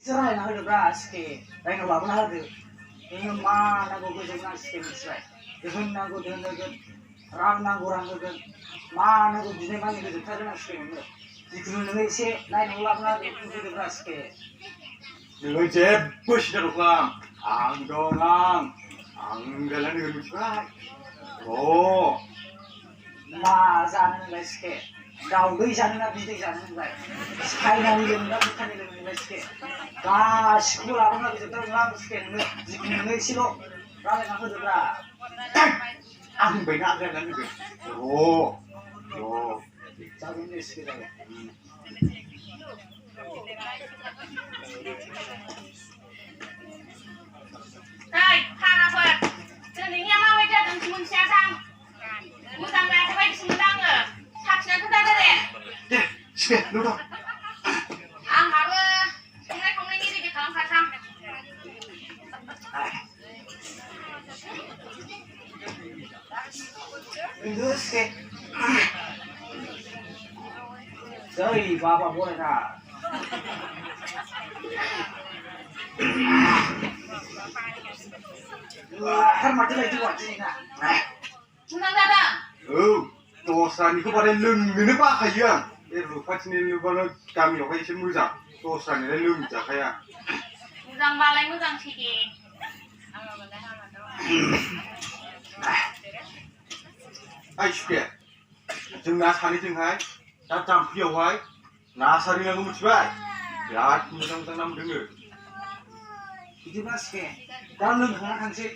Cerai nak hidup ras ke, lain apa pun ada. Ini mana aku kerja nak sikit cerai. Dengan aku dengan ram nak orang dengan mana aku jenis mana kerja kerja nak sikit. Jika nak isi lain apa pun ada hidup ras ke. Dengan je push dah orang, angdongang, anggalan dengan cerai. Oh, nah jangan sikit. Kau tu jangan nak bisik jangan baik. Sekarang ni kita bukan ni sikit. Kau sekolah apa nak bisik terus sikit. Jika ni silo, ramai nak hidup ras. Ang banyak kan ni. Oh, Jangan ni sikit lagi. Đây, thang nào rồi. Từ nãy nghe mau bây giờ đừng chmun xe sang. Muốn sang đây thì phải chmun sang rồi. Thắt xe thắt đây đây. Sikit, lu dah. Ang harus ini kau ni ni kalau thắt sang. Itu sikit. Jadi bapa boleh tak? Kan mati lagi buat ni nak. Senang tak ada? Dosa ni kau pada leng ni pak kaya. Rupat ni kalau kami orang isi muzak. Dosa ni leng tak kaya. Muzang balai muzang sini. Ai sikit. Jangan asal ni jangan. Tak campur awai. Nasari lagu muncul. Biar muzang tanam dengar. Itu sikit. Dalam lengkang kan sih.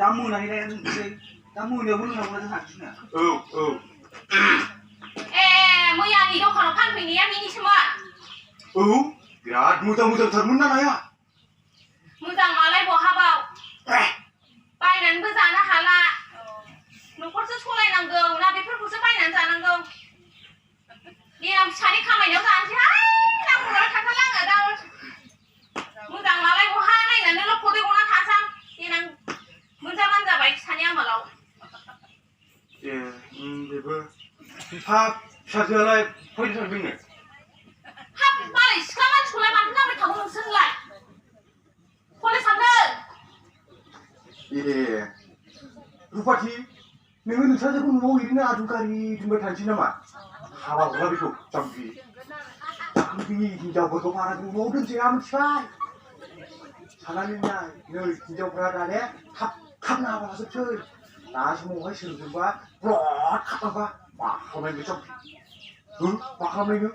Tamu nanti dah sih. Tamu dia belum nak boleh nak sini. Mau yang ni dok kalau kan ini yang ini semua. Biar muzang termuna naya. Muzang balai buah habau. Bayinan berzana hala. Nukor sesuai nanggung. Nabi perkusa bayinan zananggung. Dia nak cari kamai dia zan sih. Nak mula kata lang ada. Muzang balai buah hana ini nanti lo kode guna tasang. Dia nang muzang manja baik sanya malau. Bebe. Hap, sajalah. Kau itu bingung. Hap, balik. Sekarang sekolah mana nak bertahu musuh lagi. Kau sana. Rupati, nengen saja pun mau ini adu kari di bertanci nama. Hawa gula itu campi. Campi hijau betul para tu mau dan siapa cai. Salah ni nih hijau berada ni, kap nama masuk cai. Nah semua hai seru juga, brot kap apa? Wah, kau main macam, kau main ni.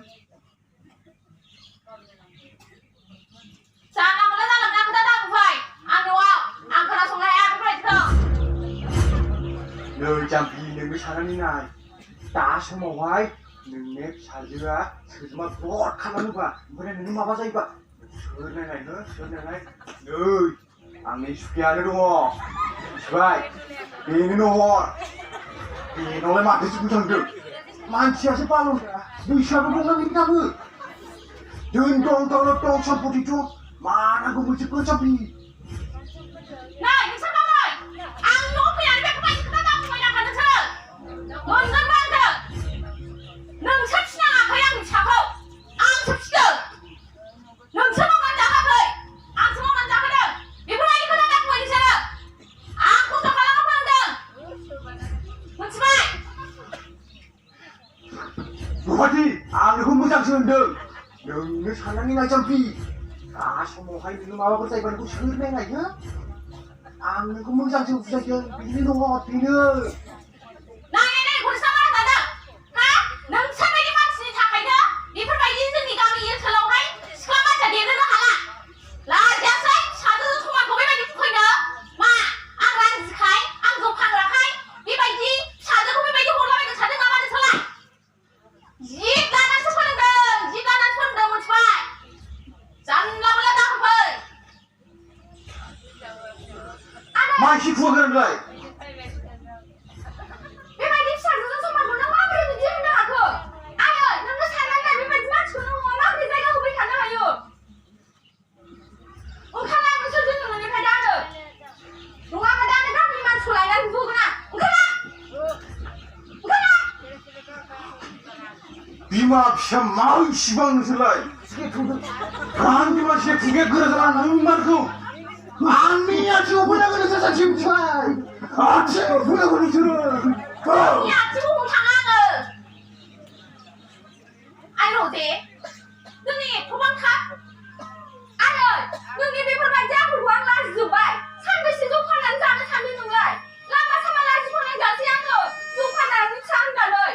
Jangan malah dalam nak kita tak buai. Anu awak, angkat langsung leh aku boleh tu. Nơi campi nengen salah ni nih. Tak semua hai. Nengen saja, semua brot kap apa? Bukan nengen apa saja pak. Sernai. Nơi, angin suka ada dong. Baik, ini nomor. Ini oleh mati sudah tu. Manusia separuh bisa berbuat ini apa? Dendong tong samput itu mana aku mesti kecapi. Nah, bisa tak? Anu yang ada kepada kita tak boleh nak kena cakap. Mungkin mana? Nang cakap apa yang cakap? Ang cakap. Nang cakap mana cakap le? Ang semua mana cakap dah? Ibu lagi kita tak boleh cakap. Aku tak kalau apa dah. Macam Bupati, aku mesti sendiri. Dengan sana ni nak campi. Semua hai minum apa percaya pada aku sendiri ni ya. Aku mesti saja ini nomor ini. Nah, ini aku sama ada. Hah? Nang sampai di mana sini tak ada? Di perbaiki sini kami ini kalau hai selama jadi itu dah hala. Lah jasa satu tu cuma kau bagi bukan dah. Ma, angran zikai, angzong pangrakai. Di bagi satu kau bagi orang bagi satu nama dia salah. Jika nak sependang, jika nak sependang macam jangan boleh tak apa. Masih kurang lagi. Bebagi satu tu cuma guna apa itu dia nak aku. Ayo, nunggu sana nak bebagi macam mana orang di jaga ubi kana ayo. Ungkap lah macam tu nunggu ni pada ada. Nunggu apa dah ada kami macam lain lagi tu kena. Ungkap lah. Bima bisa mau sibang selai. Sikit tu. Ranti masih tiga gerak sama nomorku. Ani aja punya kena sasa cimcai. Aja punya kena curang. Ya, cuma tangan. Ayo deh. Ini kubang tak. Ayo, nunggu paper baca buang lagi zubai. Sampai si zupan dan jangan sampai nunggai. Lama sama lagi pun yang jatuh yang tu. Zupan dan jangan baloi.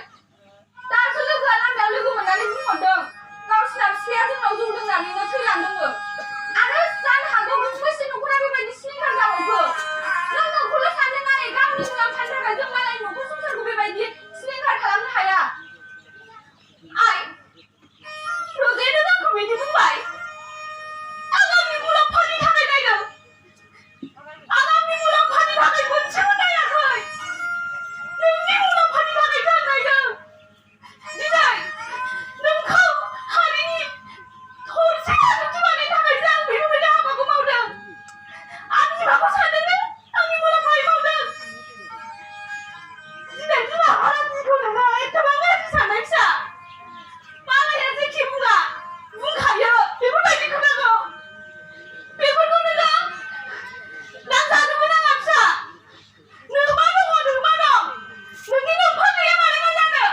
Tak sulit gua lambat lu gua mengalih mudeng. Kau sedap siap tu kau duduk dan ini tu yang dulu. Ada san hago mesti nunggu nabi bagi sini kan kau gua. Nunggu kulo sana naik kau nunggu lam pandai kerja malah nunggu susah gua bagi sini kan kalam haya. Ay, roge itu tak komedi Mumbai. Agam ni mulam pani thakai dai dong. Agam ni mulam pani thakai bunci mana ya kau? Ni mulam pani thakai dai dong. Didai, nungkau hari ni thorsi aku cuma ni thakai jang biru beda apa aku mau dong. Aku cuma aku sadar dong. Aku mulam pani mau dong. Didai cuma orang ni kau dah itu banget di sana bisa. Malah yang si Kim enggak, enggak ya, ibu lagi kena kau. Ibu kau nengah, dan satu pun enggak bisa. Nengah mana, nengah apa ni yang mana kau sana?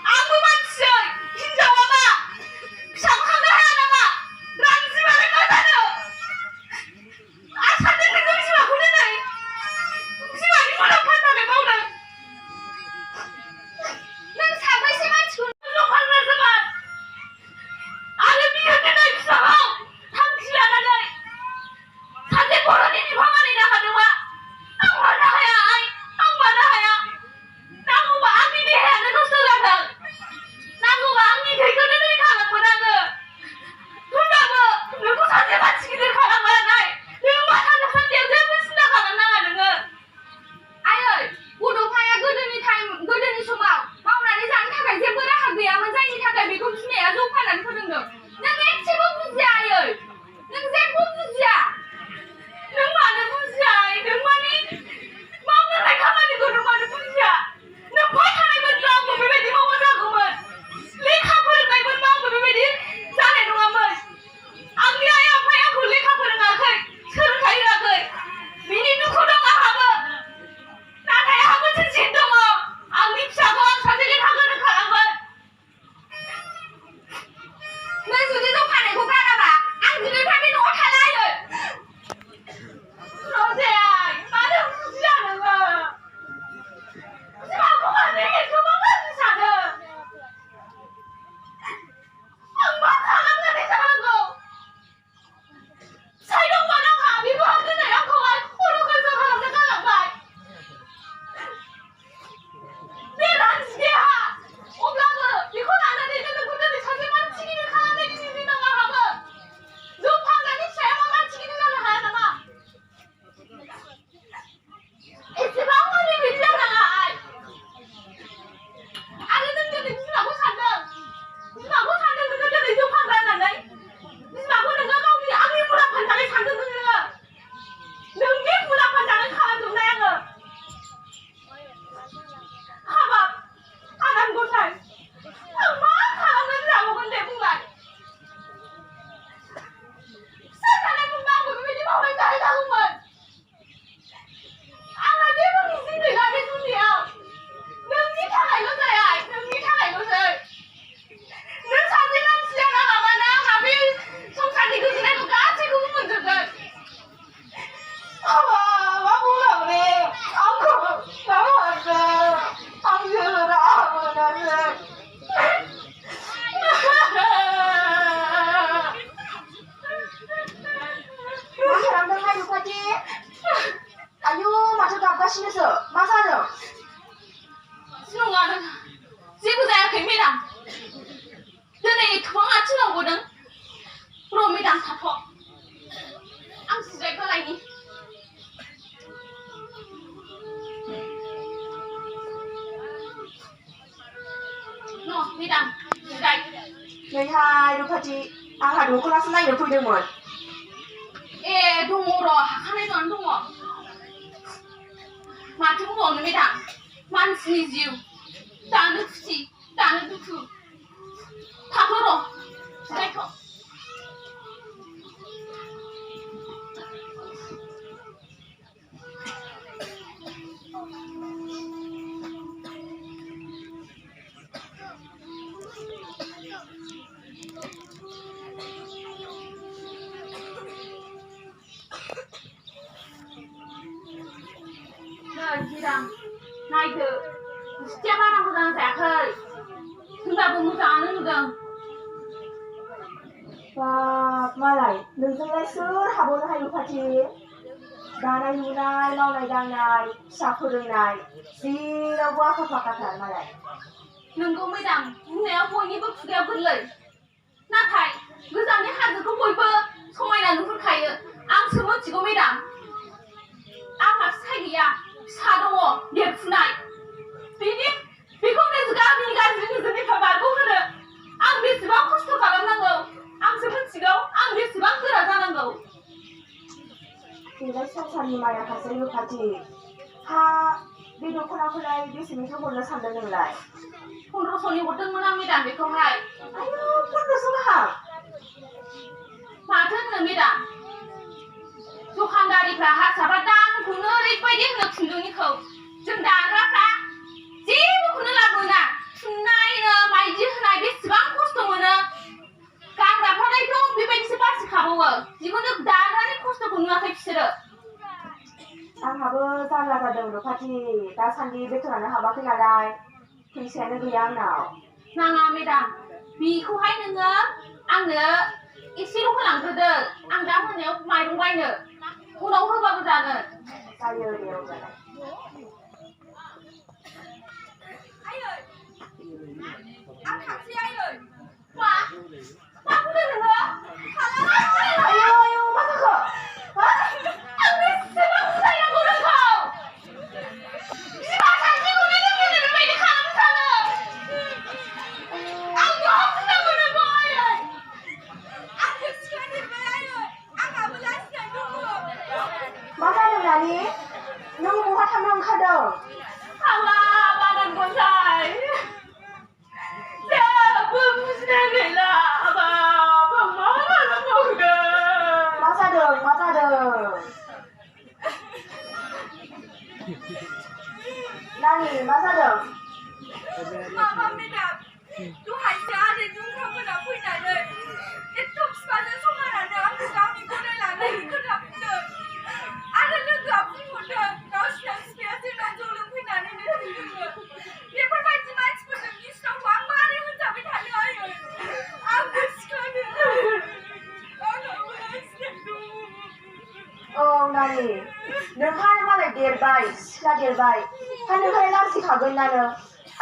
Aku manusia, hijau apa? Siapa kau dah apa? Ransi mana kau sana? Asal dia nengah siapa kau nengah? Siapa ni mana pandang yang mau dah? Neng sampai si manusia. Lokal reservat. Ada biar kena kisah. Tangsi ada dai. Sate koran ini bawa ni dah ada mak. Ang mana haya ay, ang mana haya. Nangu ba ami ni haya na gusto lang. Nangu ba ami kay ko na ni kalang mo nang. Tunda mo, nuko sate ba sige kalang mo nang. Yung mata na sa dia dia mesti na kalang nang nang. Ayo, udah kaya godeni time, godeni semua. मावनानै जानो थाखाय जेबो राहा गैयामोन जायनि थाखाय बेखौ बिमाया जौ फाननानै फोरोंदों नों एसेबो बुजिया आयै नों जेबो बुजिया नों मानो बुजिया नों माने मावनाय खामानिखौ नों मानो बुजिया नों फै थानायमोनब्ला आंबो बेबायदि मावनो जागौमोन लेखा फोरोंनायमोनबा आंबो बेबायदि जानाय नङामोन आंनि आइ आफाया आंखौ लेखा फोरोङाखै सोलोंथाइ होआखै बिनि दुखु दं आंहाबो नाथाय आंहा मोनसे जिन दङ आंनि फिसाखौ आं सासे लेखा गोरों खालामगोन नों जुदि जौ फाननायखौ गाराबा आं दिनैनिफ्राय बे न'आव थाला आयै रजेय मानो बुजिया नोङो बिमाखौ मानो एसेबां गाज्रि सानो आं मा खालामनानै जानांगौ फिसाय दंमोन आंहा बेबो दिनै आंखौहाय खर' गोजौ खालामनो गालांबाय बे रानजि देहा अब्लाबो बेखौ लानानै नोंखौ दिनै सासे मानसि गिदिर खालामनायनि मिजिं दं आंहाबो जौ फानग्रानि फिसाया मा मानसि गिदिर जानो हाया नामा एसेबां माने बिदि जानाङा आइ आरो नों दिनै बिमाखौ सानदों नोङो दिनै जौ फानग्रा होननानै बिमाखौ नोङो गावनि आंनि मुलाम्फानि थाखाय सानदों नोङो नोंनि मुलाम्फानि थाखाय खालामजोबनाय आङो हाबाब आगान गसाय आं मा खालामनानै जाबावगोन दे बुंलाय फिसा थानाय मोनबा आंबो बेबायदि मावनाय जानाय जागौमोन आंहा जेबो मिजिं गैला बे दुनियाव नोंनि थाखायल' जाया नोंनि थाखायल'सै नों सासे मानसिया रागाबानो आंहा बे संसारनि गोजोननायखौ गासैखौबो मोनजोबगोन मा बुंनांगौ आंखौ लाहरदो आं जेबो राहा मोनाखै मा खालामदोंहाय रुपाथि आयु माथो गाबगासिनोसो मा जादों नङा जेबो जायाखै मेडाम दिनै एथबां आथिङाव गदों र' मेडाम थाथ' आं जिरायगालायनि न' मेडाम जिराय नैहाय रुपाथि आंहा दख'नासो नायनो फैदोंमोन ए दङ र' हाखानाय नङानो दङ माथो बुंबावनो मेडाम मानसिनि जिउ दानो खुसि दानो दुखु थाथ' र' जिरायथ' नायदो गुस्थिया बारा मोजां जायाखै होनबाबो मोजाङानो नुदों बाब मालाय नोंजोंलाय सोर हाबावनो हायो फाथि दानाय लुनाय मावनाय दांनाय फिसा फोरोंनाय जेरावबो आखा फाखाथार मालाय नोंगौ मेडाम बुंनायाव बयनिबो खुगायाव गोरलै नाथाय गोजाननि हाजोखौ बयबो समायना नुहुरखायो आंसो मिथिगौ मेडाम आंहा फिसाय गैया फिसा दङ देरफुनाय बेखौ गामिनि गाज्रि नोजोरनिफ्राय बारग'होनो आं बेसेबां खस्थ' खालामनांगौ आंसो मिथिगौ आं बेसेबां गोरा जानांगौ बेलाय संसारनि माया हासै फाथि हा बे दख'नाखौलाय बेसेनिथो हरनो सानदों नोंलाय 1500नि हरदोंमोन आं मेडाम बेखौहाय आयौ 1500 गाहाम माथो होननो मेडाम दखानदारिफ्रा हारसाफ्रा दामखौनो ओरैबायदि होनो खुन्दुंनिखौ जों दाग्राफ्रा जेबोखौनो लाब मोना थुननायनो माइदि होनाय बेसेबां खस्थ' मोनो गानग्राफ्रालायथ' बेबायदिसो बासिखाबावो जिखुनु दाग्रानि खस्थ'खौ नुवाखै बिसोरो आंहाबो जारला जादों रुफाथि दासान्दि बेथनानो हाबाखै नालाय फैसायानो गैया आंनाव नाङा मेडाम बेखौहाय नोङो आंनो एसेल' होलांग्रोदो आं दा मोनायाव माइरं बायनो उनाव होबाबो जागोन जायो दे अब्लालाय आं थांसै आयै मा बुंदों नोङो आयौ आयौ मा जाखो आं बेसेबां बुजायनांगौ नोंखौ बिमा सासेखौनो नों बेबायदि खालामनो सानो आं मा बुंनांगौ नोंखौ आयै आंबो सिख्ला देरबाय आयै आंहाबो लाजिनाय दङ मा जादों नानि नों बहा थांनो ओंखारदों हाला बागान गसाय जेबो बुजिनाय गैला बाब आं मा खालामबावगोन मा जादों नानि मा जादों माबा मेडाम दहायसो आदै दुंखाफोरा फैनानै एथ' बिफाजों समानानो आंखौ गावनि गनाय लानायनि खोथा बुंदों आरो लोगोआ बुंहरदों गावसिना बिफाया जोंनाव जौ लोंफैनानैनो थैदोंमोन बेफोरबायदि मानसिफोरजों गिस्रावखौ आं मारै होनजाबाय थानो आयै आंबो सिख्ला देरबाय आंहाबो लाजिनाय दङ औ नानि नोंहा मालाय देरबाय सिख्ला देरबाय नोंहालाय लाजिखागोन नानो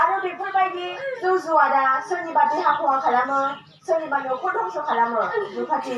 आरो बेफोरबायदि जौ जुवादा सोरनिबा देहा खहा खालामो सोरनिबा न'खर धंस खालामो रुफाथि